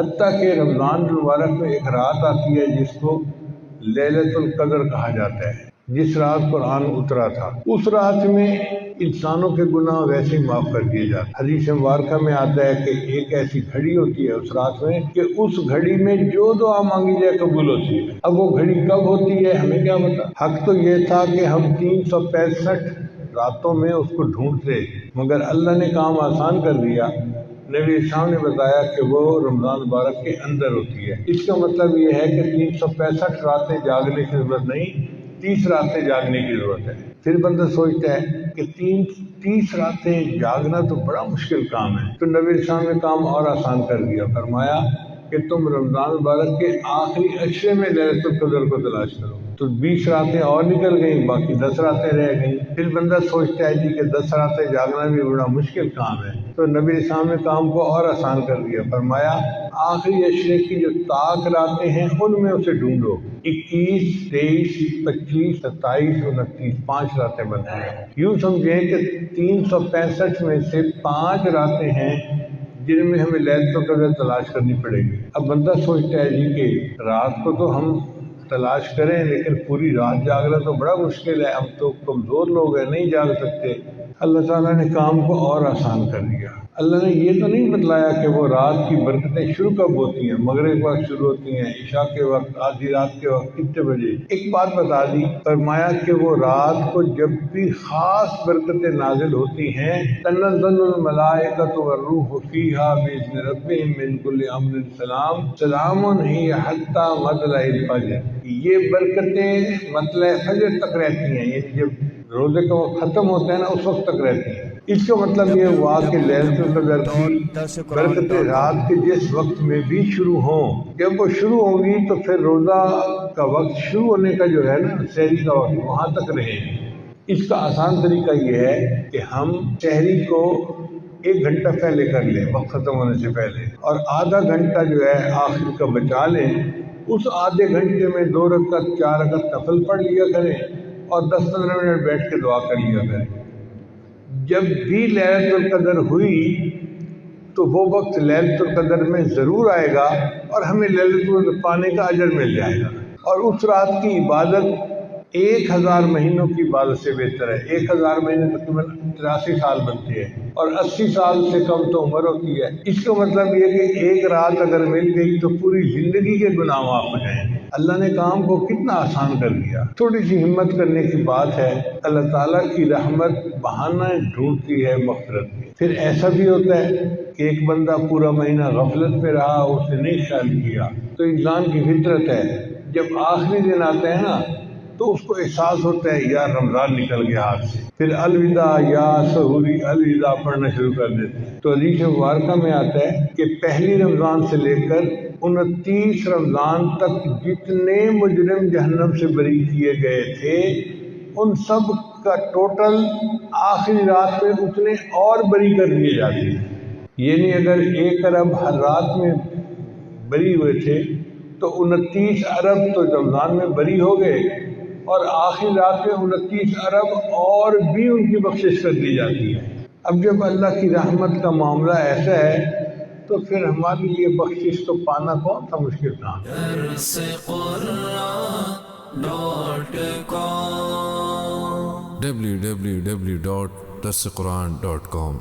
حتیٰ کہ رمضان المبارک میں ایک رات آتی ہے جس کو لیلۃ القدر کہا جاتا ہے، جس رات قرآن اترا تھا۔ اس رات میں انسانوں کے گناہ ویسے ہی معاف کر دیے جاتے ہیں۔ حدیث مبارکہ میں آتا ہے کہ ایک ایسی گھڑی ہوتی ہے اس رات میں کہ اس گھڑی میں جو دعا مانگی جائے قبول ہوتی ہے۔ اب وہ گھڑی کب ہوتی ہے ہمیں کیا پتا۔ حق تو یہ تھا کہ ہم 365 راتوں میں اس کو ڈھونڈتے، مگر اللہ نے کام آسان کر دیا۔ نبی اسلام نے بتایا کہ وہ رمضان مبارک کے اندر ہوتی ہے۔ اس کا مطلب یہ ہے کہ 365 راتیں جاگنے کی ضرورت نہیں، 30 راتیں جاگنے کی ضرورت ہے۔ پھر بندہ سوچتا ہے کہ 30 راتیں جاگنا تو بڑا مشکل کام ہے، تو نبی اسلام نے کام اور آسان کر دیا۔ فرمایا کہ تم رمضان مبارک کے آخری عشرے میں لیلۃ القدر کو تلاش کرو، تو 20 راتیں اور نکل گئیں، باقی 10 راتیں رہ گئیں۔ پھر بندہ سوچتا ہے جی کہ 10 راتیں جاگنا بھی بڑا مشکل کام ہے، تو نبی اسلام نے کام کو اور آسان کر دیا۔ فرمایا آخری عشرے کی جو طاق راتیں ہیں ان میں اسے ڈھونڈو، 21، 23، 25، 27، 29، 5 راتیں بنتی ہیں۔ یوں سمجھیں کہ 365 میں سے 5 راتیں ہیں جن میں ہمیں لیلۃ القدر تلاش کرنی پڑے گی۔ اب بندہ سوچتا ہے جی کہ رات کو تو ہم تلاش کریں لیکن پوری رات جاگنا تو بڑا مشکل ہے، ہم تو کمزور لوگ ہیں، نہیں جاگ سکتے۔ اللہ تعالیٰ نے کام کو اور آسان کر دیا۔ اللہ نے یہ تو نہیں بتلایا کہ وہ رات کی برکتیں شروع کب ہوتی ہیں، مغرب کے وقت شروع ہوتی ہیں، عشاء کے وقت، آدھی رات کے وقت، کتنے بجے۔ ایک بات بتا دی، فرمایا کہ وہ رات کو جب بھی خاص برکتیں نازل ہوتی ہیں، تنزل الملائکۃ والروح فیہا بإذن ربہم من کل امر سلام سلام ہی حتی مطلع الفجر۔ یہ برکتیں مطلع فجر تک رہتی ہیں، یعنی جب روزے کا وقت ختم ہوتا ہے نا اس وقت تک رہتی ہیں۔ اس کا مطلب یہ ہوا کہ لیلۃ القدر کی برکتیں رات کے جس وقت میں بھی شروع ہوں، جب وہ شروع ہوں گی تو پھر روزہ کا وقت شروع ہونے کا جو ہے نا سحری کا وقت وہاں تک رہے گی۔ اس کا آسان طریقہ یہ ہے کہ ہم سحری کو 1 گھنٹہ پہلے کر لیں، وقت ختم ہونے سے پہلے، اور آدھا گھنٹہ جو ہے آخر کا بچا لیں۔ اس آدھے گھنٹے میں 2 رکعت 4 رکعت نفل پڑھ لیا کریں اور 10-15 منٹ بیٹھ کے دعا کر لیا کریں۔ جب بھی لیلۃ القدر ہوئی تو وہ وقت لیلۃ القدر میں ضرور آئے گا اور ہمیں لیلۃ القدر پانے کا اجر مل جائے گا، اور اس رات کی عبادت 1000 مہینوں کی عبادت سے بہتر ہے۔ 1000 مہینے تقریباً 83 سال بنتے ہیں اور 80 سال سے کم تو عمر ہوتی ہے۔ اس کا مطلب یہ کہ ایک رات اگر مل گئی تو پوری زندگی کے گناہ معاف ہو جائیں۔ اللہ نے کام کو کتنا آسان کر دیا۔ تھوڑی سی ہمت کرنے کی بات ہے، اللہ تعالیٰ کی رحمت بہانہ ڈھونڈتی ہے مغفرت کی۔ پھر ایسا بھی ہوتا ہے کہ ایک بندہ پورا مہینہ غفلت میں رہا، اس نے نہیں خیال کیا، تو انسان کی فطرت ہے جب آخری دن آتا ہے نا تو اس کو احساس ہوتا ہے یار رمضان نکل گیا ہاتھ سے، پھر الوداع یا سحوری الوداع پڑھنا شروع کر دیتے ہیں۔ تو حدیث مبارکہ میں آتا ہے کہ پہلی رمضان سے لے کر 29 رمضان تک جتنے مجرم جہنم سے بری کیے گئے تھے ان سب کا ٹوٹل آخری رات میں اتنے اور بری کر دیے جاتے ہیں۔ یعنی اگر 1 ارب ہر رات میں بری ہوئے تھے تو 29 ارب تو رمضان میں بری ہو گئے، اور آخری رات میں 29 ارب اور بھی ان کی بخشش کر دی جاتی ہے۔ اب جب اللہ کی رحمت کا معاملہ ایسا ہے تو پھر ہمارے لیے بخشش تو پانا کون سا مشکل کام ہے۔ www.darsequran.com